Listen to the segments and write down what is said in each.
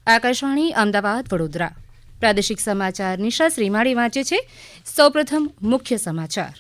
આકાશવાણી અમદાવાદ વડોદરા પ્રાદેશિક સમાચાર નિશા શ્રીમાળી વાંચે છે. સૌપ્રથમ મુખ્ય સમાચાર.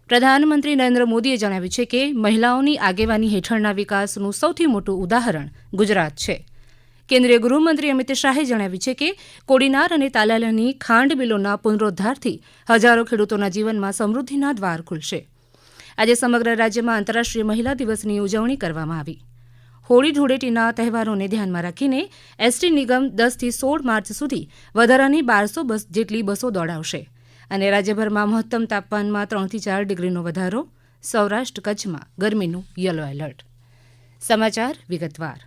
પ્રધાનમંત્રી નરેન્દ્ર મોદીએ જણાવ્યું છે કે મહિલાઓની આગેવાની હેઠળના વિકાસનું સૌથી મોટું ઉદાહરણ ગુજરાત છે. કેન્દ્રીય ગૃહમંત્રી અમિત શાહે જણાવ્યું છે કે કોડીનાર અને તાલાલાની ખાંડ મિલોના પુનરોદ્ધારથી હજારો ખેડૂતોના જીવનમાં સમૃદ્ધિના દ્વાર ખુલશે. આજે સમગ્ર રાજ્યમાં આંતરરાષ્ટ્રીય મહિલા દિવસની ઉજવણી કરવામાં આવી. હોળી ધૂળેટીના તહેવારોને ધ્યાનમાં રાખીને એસટી નિગમ 10થી 16 માર્ચ સુધી વધારાની 1200 જેટલી બસો દોડાવશે અને રાજ્યભરમાં મહત્તમ તાપમાનમાં 3થી 4 ડિગ્રીનો વધારો. સૌરાષ્ટ્ર કચ્છમાં ગરમીનું યલો એલર્ટ. સમાચાર વિગતવાર.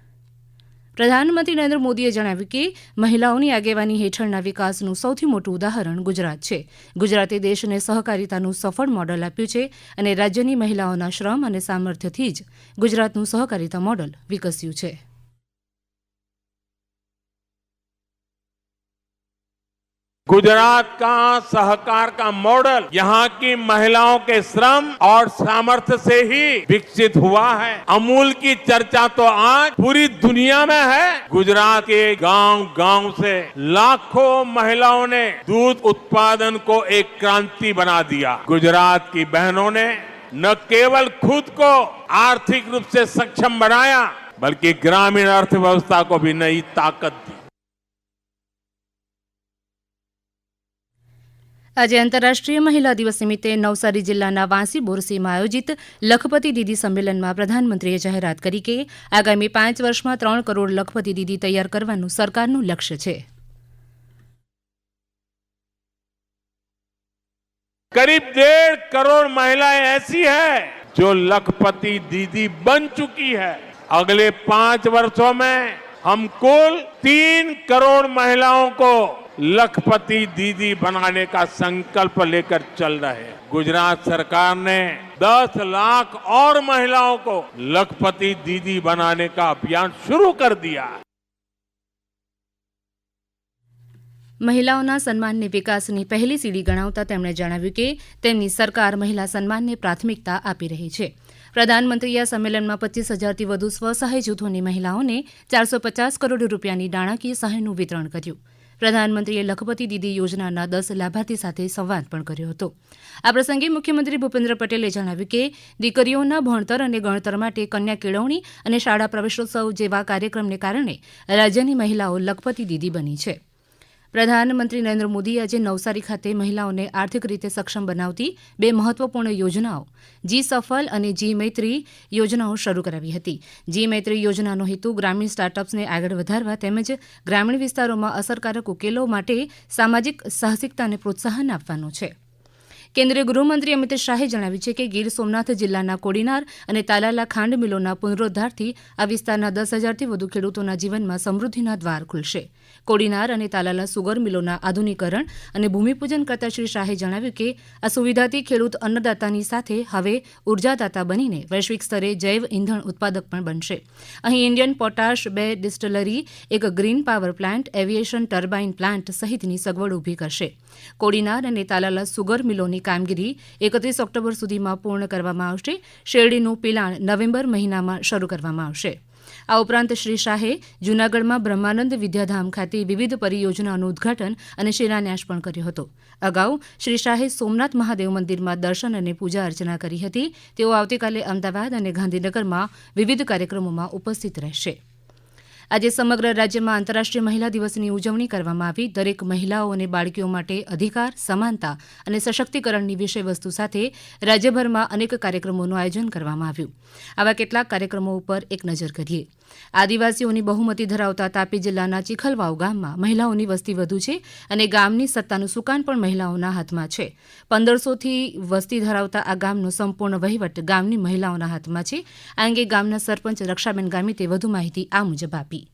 પ્રધાનમંત્રી નરેન્દ્ર મોદીએ જણાવ્યું કે મહિલાઓની આગેવાની હેઠળના વિકાસનું સૌથી મોટું ઉદાહરણ ગુજરાત છે. ગુજરાતે દેશને સહકારિતાનું સફળ મોડલ આપ્યું છે અને રાજ્યની મહિલાઓના શ્રમ અને સામર્થ્યથી જ ગુજરાતનું સહકારિતા મોડલ વિકસ્યું છે. गुजरात का सहकार का मॉडल यहाँ की महिलाओं के श्रम और सामर्थ्य से ही विकसित हुआ है. अमूल की चर्चा तो आज पूरी दुनिया में है. गुजरात के गांव-गांव से लाखों महिलाओं ने दूध उत्पादन को एक क्रांति बना दिया. गुजरात की बहनों ने न केवल खुद को आर्थिक रूप से सक्षम बनाया बल्कि ग्रामीण अर्थव्यवस्था को भी नई ताकत दी. આજે આંતરરાષ્ટ્રીય મહિલા દિવસ નિમિત્તે નવસારી જિલ્લાના વાંસી બોરસીમાં આયોજિત લખપતિ દીદી સંમેલનમાં પ્રધાનમંત્રીએ જાહેરાત કરી કે આગામી 5 વર્ષમાં 3 કરોડ લખપતિ દીદી તૈયાર કરવાનું સરકારનું લક્ષ્ય છે. करीब 1.5 करोड़ महिलाएं ऐसी हैं जो लखपति दीदी बन चुकी है. अगले 5 वर्षों में हम कुल 3 करोड़ महिलाओं को लखपति दीदी बनाने का संकल्प लेकर चल रहे हैं. गुजरात सरकार ने 10 लाख और महिलाओं को लखपति दीदी बनाने का अभियान शुरू कर दिया. મહિલાઓના સન્માનને વિકાસની પહેલી સીડી ગણાવતા તેમણે જણાવ્યું કે તેમની સરકાર મહિલા સન્માનને પ્રાથમિકતા આપી રહી છે. પ્રધાનમંત્રીએ આ સંમેલનમાં 25,000થી વધુ સ્વસહાય જૂથોની મહિલાઓને 450 કરોડ રૂપિયાની નાણાકીય સહાયનું વિતરણ કર્યું. પ્રધાનમંત્રીએ લખપતિ દીદી યોજનાના 10 લાભાર્થી સાથે સંવાદ પણ કર્યો હતો. આ પ્રસંગે મુખ્યમંત્રી ભૂપેન્દ્ર પટેલે જણાવ્યું કે દીકરીઓના ભણતર અને ગણતર માટે કન્યા કેળવણી અને શાળા પ્રવેશોત્સવ જેવા કાર્યક્રમને કારણે રાજ્યની મહિલાઓ લખપતિ દીદી બની છે. પ્રધાનમંત્રી નરેન્દ્ર મોદીએ આજે નવસારી ખાતે મહિલાઓને આર્થિક રીતે સક્ષમ બનાવતી 2 મહત્વપૂર્ણ યોજનાઓ જી સફલ અને જી મૈત્રી યોજનાઓ શરૂ કરાવી હતી. જી મૈત્રી યોજનાનો હેતુ ગ્રામીણ સ્ટાર્ટઅપ્સને આગળ વધારવા તેમજ ગ્રામીણ વિસ્તારોમાં અસરકારક ઉકેલો માટે સામાજિક સાહસિકતાને પ્રોત્સાહન આપવાનો છે. કેન્દ્રીય ગૃહમંત્રી અમિત શાહે જણાવ્યું છે કે ગીર સોમનાથ જિલ્લાના કોડીનાર અને તાલાલા ખાંડ મિલોના પુનરોદ્ધારથી આ વિસ્તારના 10,000થી વધુ ખેડૂતોના જીવનમાં સમૃદ્ધિના દ્વાર ખુલશે. કોડીનાર અને તાલાલા સુગર મિલોના આધુનિકરણ અને ભૂમિપૂજન કરતા શ્રી શાહે જણાવ્યું કે આ સુવિધાથી ખેડૂત અન્નદાતાની સાથે હવે ઉર્જાદાતા બનીને વૈશ્વિક સ્તરે જૈવ ઇંધણ ઉત્પાદક પણ બનશે. અહીં ઇન્ડિયન પોટાશ 2 ડિસ્ટિલરી, એક green power plant, aviation turbine plant સહિતની સગવડ ઊભી કરશે. કોડીનાર અને તાલાલા સુગર મિલોની કામગીરી 31 ઓક્ટોબર સુધીમાં પૂર્ણ કરવામાં આવશે. શેરડીનું પિલાણ નવેમ્બર મહિનામાં શરૂ કરવામાં આવશે. આ ઉપરાંત શ્રી શાહે જૂનાગઢમાં બ્રહ્માનંદ વિદ્યાધામ ખાતે વિવિધ પરિયોજનાઓનું ઉદ્ઘાટન અને શિલાન્યાસ પણ કર્યો હતો. અગાઉ શ્રી શાહે સોમનાથ મહાદેવ મંદિરમાં દર્શન અને પૂજા અર્ચના કરી હતી. તેઓ આવતીકાલે અમદાવાદ અને ગાંધીનગરમાં વિવિધ કાર્યક્રમોમાં ઉપસ્થિત રહેશે. આજે સમગ્ર રાજ્યમાં આંતરરાષ્ટ્રીય મહિલા દિવસની ઉજવણી કરવામાં આવી. દરેક મહિલાઓ અને બાળકીઓ માટે અધિકાર, સમાનતા અને સશક્તિકરણની વિષયવસ્તુ સાથે રાજ્યભરમાં અનેક કાર્યક્રમોનું આયોજન કરવામાં આવ્યું. આવા કેટલાક કાર્યક્રમો ઉપર એક નજર કરીએ. આદિવાસીઓની બહુમતી ધરાવતા તાપી જિલ્લાના ચીખલવાવ ગામમાં મહિલાઓની વસ્તી વધુ છે અને ગામની સત્તાનું સુકાન પણ મહિલાઓના હાથમાં છે. 1500થી વસ્તી ધરાવતા આ ગામનો સંપૂર્ણ વહીવટ ગામની મહિલાઓના હાથમાં છે. આ અંગે ગામના સરપંચ રક્ષાબેન ગામિતે વધુ માહિતી આ મુજબ આપી.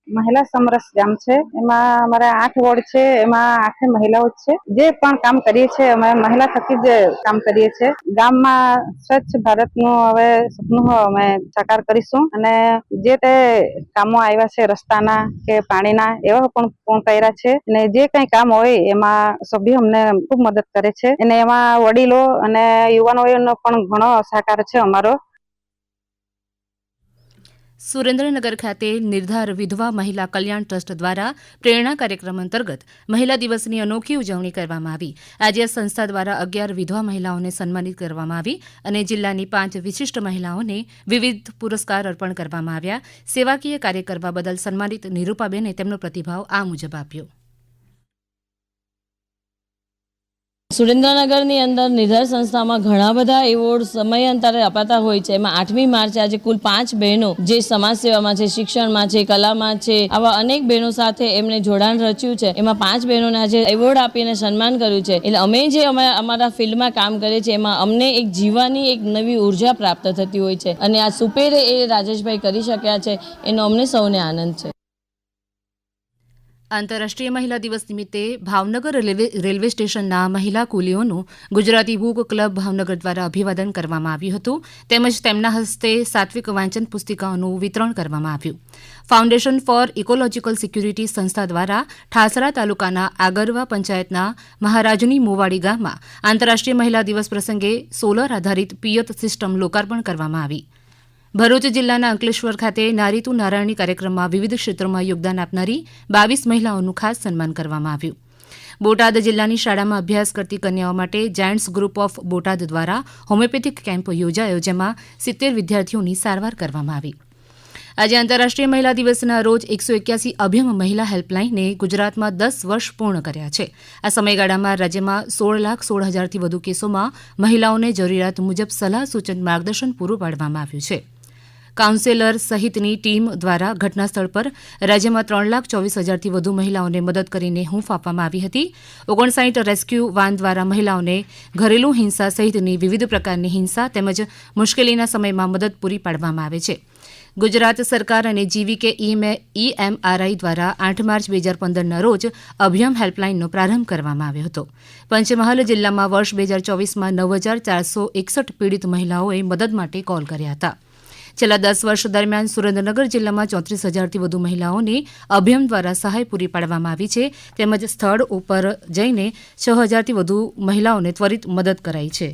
મહિલા સમરસ ગામ છે, એમાં અમારા 8 વોર્ડ છે, એમાં 8 મહિલાઓ છે. જે પણ કામ કરીએ છીએ અમે મહિલા થકી જ કામ કરીએ છીએ. ગામમાં સ્વચ્છ ભારતનું હવે સપનું અમે સાકાર કરીશું અને જે તે કામો આવ્યા છે રસ્તાના કે પાણીના એવા પણ પૂર્ણ કર્યા છે અને જે કંઈ કામ હોય એમાં સભ્યો અમને ખૂબ મદદ કરે છે અને એમાં વડીલો અને યુવાનોનો પણ ઘણો સહકાર છે અમારો. સુરેન્દ્રનગર ખાતે નિર્ધાર વિધવા મહિલા કલ્યાણ ટ્રસ્ટ દ્વારા પ્રેરણા કાર્યક્રમ અંતર્ગત મહિલા દિવસની અનોખી ઉજવણી કરવામાં આવી. આજે આ સંસ્થા દ્વારા 11 વિધવા મહિલાઓને સન્માનિત કરવામાં આવી અને જિલ્લાની 5 વિશિષ્ટ મહિલાઓને વિવિધ પુરસ્કાર અર્પણ કરવામાં આવ્યા. સેવાકીય કાર્ય કરવા બદલ સન્માનિત નિરૂપાબેને તેમનો પ્રતિભાવ આ મુજબ આપ્યો. સુરેન્દ્રનગરની અંદર નિર્ધાર સંસ્થામાં ઘણા બધા એવોર્ડ સમયાંતરે અપાતા હોય છે. એમાં 8મી માર્ચે આજે કુલ 5 બહેનો જે સમાજ સેવામાં છે, શિક્ષણમાં છે, કલામાં છે, આવા અનેક બહેનો સાથે એમણે જોડાણ રચ્યું છે. એમાં 5 બહેનોને આજે એવોર્ડ આપીને સન્માન કર્યું છે. એટલે અમે જે અમારા ફિલ્ડમાં કામ કરીએ છીએ એમાં અમને એક જીવવાની એક નવી ઉર્જા પ્રાપ્ત થતી હોય છે અને આ સુપેરે એ રાજેશભાઈ કરી શક્યા છે એનો અમને સૌને આનંદ છે. આંતરરાષ્ટ્રીય મહિલા દિવસ નિમિત્તે ભાવનગર રેલવે સ્ટેશનના મહિલા કુલીઓનું ગુજરાતી બુક ક્લબ ભાવનગર દ્વારા અભિવાદન કરવામાં આવ્યું હતું તેમજ તેમના હસ્તે સાત્વિક વાંચન પુસ્તિકાઓનું વિતરણ કરવામાં આવ્યું. ફાઉન્ડેશન ફોર ઇકોલોજીકલ સિક્યુરિટી સંસ્થા દ્વારા ઠાસરા તાલુકાના આગરવા પંચાયતના મહારાજની મોવાડી ગામમાં આંતરરાષ્ટ્રીય મહિલા દિવસ પ્રસંગે સોલર આધારિત પિયત સિસ્ટમ લોકાર્પણ કરવામાં આવી. ભરૂચ જિલ્લાના અંકલેશ્વર ખાતે નારી તું નારાયણી કાર્યક્રમમાં વિવિધ ક્ષેત્રોમાં યોગદાન આપનારી 22 મહિલાઓનું ખાસ સન્માન કરવામાં આવ્યું. બોટાદ જિલ્લાની શાળામાં અભ્યાસ કરતી કન્યાઓ માટે જાયન્ટ્સ ગ્રુપ ઓફ બોટાદ દ્વારા હોમિયોપેથિક કેમ્પ યોજાયો જેમાં 70 વિદ્યાર્થીઓની સારવાર કરવામાં આવી. આજે આંતરરાષ્ટ્રીય મહિલા દિવસના રોજ 181 અભિયમ મહિલા હેલ્પલાઇને ગુજરાતમાં 10 વર્ષ પૂર્ણ કર્યા છે. આ સમયગાળામાં રાજ્યમાં 16,16,000થી વધુ કેસોમાં મહિલાઓને જરૂરિયાત મુજબ સલાહ સૂચન માર્ગદર્શન પૂરું પાડવામાં આવ્યું છે. કાઉન્સેલર સહિતની ટીમ દ્વારા ઘટના સ્થળ પર રાજ્યમાં 3,24,000થી વધુ મહિલાઓને મદદ કરીને હૂંફ આપવામાં આવી હતી. 59 રેસ્ક્યુ વાન દ્વારા મહિલાઓને ઘરેલુ હિંસા સહિતની વિવિધ પ્રકારની હિંસા તેમજ મુશ્કેલીના સમયમાં મદદ પૂરી પાડવામાં આવે છે. ગુજરાત સરકાર અને જીવીકે EMRI દ્વારા 8 માર્ચ 2015ના રોજ અભિયમ હેલ્પલાઇનનો પ્રારંભ કરવામાં આવ્યો હતો. પંચમહાલ જિલ્લામાં વર્ષ 2024માં 9,461 પીડિત મહિલાઓએ મદદ માટે કોલ કર્યા હતા. છેલ્લા 10 વર્ષ દરમિયાન સુરેન્દ્રનગર જિલ્લામાં 34,000થી વધુ મહિલાઓને અભિયમ દ્વારા સહાય પૂરી પાડવામાં આવી છે તેમજ સ્થળ ઉપર જઈને 6,000થી વધુ મહિલાઓને ત્વરિત મદદ કરાઈ છે.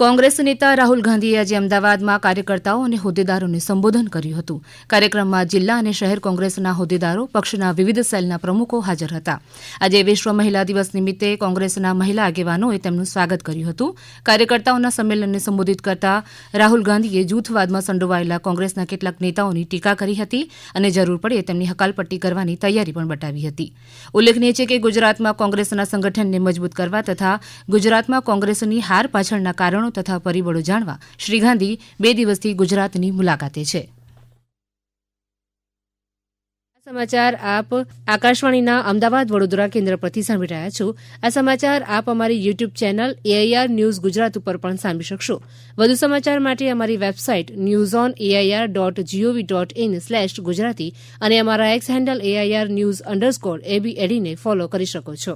કોંગ્રેસ નેતા રાહુલ ગાંધીએ આજે અમદાવાદમાં કાર્યકર્તાઓ અને હોદ્દેદારોને સંબોધન કર્યું હતું. કાર્યક્રમમાં જિલ્લા અને શહેર કોંગ્રેસના હોદ્દેદારો, પક્ષના વિવિધ સેલના પ્રમુખો હાજર હતા. આજે વિશ્વ મહિલા દિવસ નિમિત્તે કોંગ્રેસના મહિલા આગેવાનોએ તેમનું સ્વાગત કર્યું હતું. કાર્યકર્તાઓના સંમેલનને સંબોધિત કરતા રાહુલ ગાંધીએ જૂથવાદમાં સંડોવાયેલા કોંગ્રેસના કેટલાક નેતાઓની ટીકા કરી હતી અને જરૂર પડે તેમની હકાલપટ્ટી કરવાની તૈયારી પણ બતાવી હતી. ઉલ્લેખનીય છે કે ગુજરાતમાં કોંગ્રેસના સંગઠનને મજબૂત કરવા તથા ગુજરાતમાં કોંગ્રેસની હાર પાછળના કારણો તથા પરિબળો જાણવા શ્રી ગાંધી 2 દિવસથી ગુજરાતની મુલાકાતે છે. સમાચાર આપ આકાશવાણીના અમદાવાદ વડોદરા કેન્દ્ર પરથી સાંભળી રહ્યા છો. આ સમાચાર આપ અમારી YouTube channel AIR news Gujarat ઉપર પણ સાંભળી શકશો. વધુ સમાચાર માટે અમારી વેબસાઇટ newsonair.gov.in/gujarati અને અમારા એક્સ હેન્ડલ AIR_news_ABAD ને ફોલો કરી શકો છો.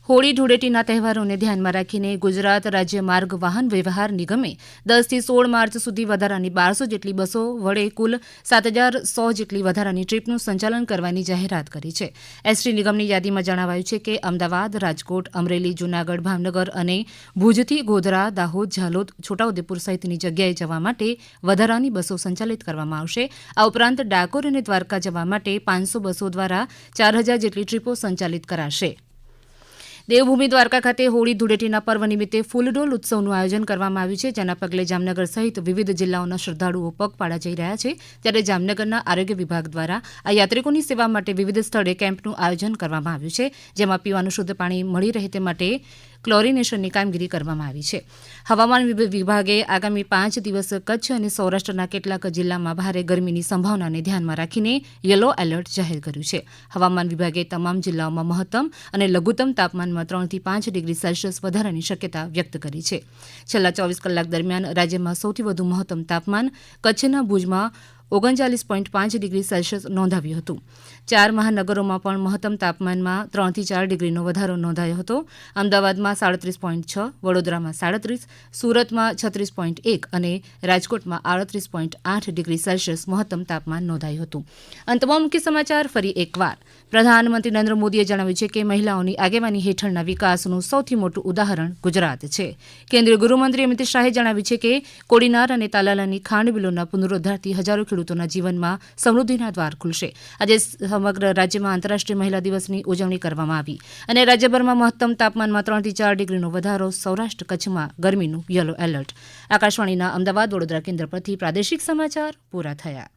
હોળી ધૂળેટીના તહેવારોને ધ્યાનમાં રાખીને ગુજરાત રાજ્ય માર્ગ વાહન વ્યવહાર નિગમે 10 થી 16 માર્ચ સુધી વધારાની 1200 જેટલી બસો વડે કુલ 7,100 જેટલી વધારાની ટ્રીપનું સંચાલન કરવાની જાહેરાત કરી છે. એસટી નિગમની યાદીમાં જણાવાયું છે કે અમદાવાદ, રાજકોટ, અમરેલી, જૂનાગઢ, ભાવનગર અને ભુજથી ગોધરા, દાહોદ, ઝાલોદ, છોટાઉદેપુર સહિતની જગ્યાએ જવા માટે વધારાની બસો સંચાલિત કરવામાં આવશે. આ ઉપરાંત ડાકોર અને દ્વારકા જવા માટે 500 બસો દ્વારા 4,000 જેટલી ટ્રીપો સંચાલિત કરાશે. દેવભૂમિ દ્વારકા ખાતે હોળી ધૂળેટીના પર્વ નિમિત્તે ફૂલડોલ ઉત્સવનું આયોજન કરવામાં આવ્યું છે, જેના પગલે જામનગર સહિત વિવિધ જિલ્લાઓના શ્રદ્ધાળુઓ પગપાળા જઈ રહ્યા છે. ત્યારે જામનગરના આરોગ્ય વિભાગ દ્વારા આ યાત્રિકોની સેવા માટે વિવિધ સ્થળે કેમ્પનું આયોજન કરવામાં આવ્યું છે, જેમાં પીવાનું શુદ્ધ પાણી મળી રહે તે માટે ક્લોરિનેશનની કામગીરી કરવામાં આવી છે. હવામાન વિભાગે આગામી 5 દિવસ કચ્છ અને સૌરાષ્ટ્રના કેટલાક જિલ્લામાં ભારે ગરમીની સંભાવનાને ધ્યાનમાં રાખીને યલો એલર્ટ જાહેર કર્યું છે. હવામાન વિભાગે તમામ જિલ્લાઓમાં મહત્તમ અને લઘુત્તમ તાપમાનમાં 3 થી 5 ડિગ્રી સેલ્સિયસ વધારાની શક્યતા વ્યક્ત કરી છે. છેલ્લા 24 કલાક દરમિયાન રાજ્યમાં સૌથી વધુ મહત્તમ તાપમાન કચ્છના ભુજમાં 39.5 ડિગ્રી સેલ્સિયસ નોંધાવ્યું હતું. 4 મહાનગરોમાં પણ મહત્તમ તાપમાનમાં 3 થી 4 ડિગ્રીનો વધારો નોંધાયો હતો. અમદાવાદમાં 37.6, વડોદરામાં 37, સુરતમાં 36.1 અને રાજકોટમાં 38.8 ડિગ્રી સેલ્સિયસ મહત્તમ તાપમાન નોંધાયું હતું. અંતમાં મુખ્ય સમાચાર ફરી એકવાર. પ્રધાનમંત્રી નરેન્દ્ર મોદીએ જણાવ્યું છે કે મહિલાઓની આગેવાની હેઠળના વિકાસનું સૌથી મોટું ઉદાહરણ ગુજરાત છે. કેન્દ્રીય ગૃહમંત્રી અમિત શાહે જણાવ્યું છે કે કોડીનાર અને તાલાલાની ખાંડ બિલોના પુનરોદ્ધારથી હજારો ખેડૂતોના જીવનમાં સમૃદ્ધિના દ્વાર ખુલશે. આજે સમગ્ર રાજ્યમાં આંતરરાષ્ટ્રીય મહિલા દિવસની ઉજવણી કરવામાં આવી અને રાજ્યભરમાં મહત્તમ તાપમાનમાં 3 થી 4 ડિગ્રીનો વધારો. સૌરાષ્ટ્ર કચ્છમાં ગરમીનું યલો એલર્ટ. આકાશવાણીના અમદાવાદ વડોદરા કેન્દ્ર પરથી પ્રાદેશિક સમાચાર પૂરા થયા.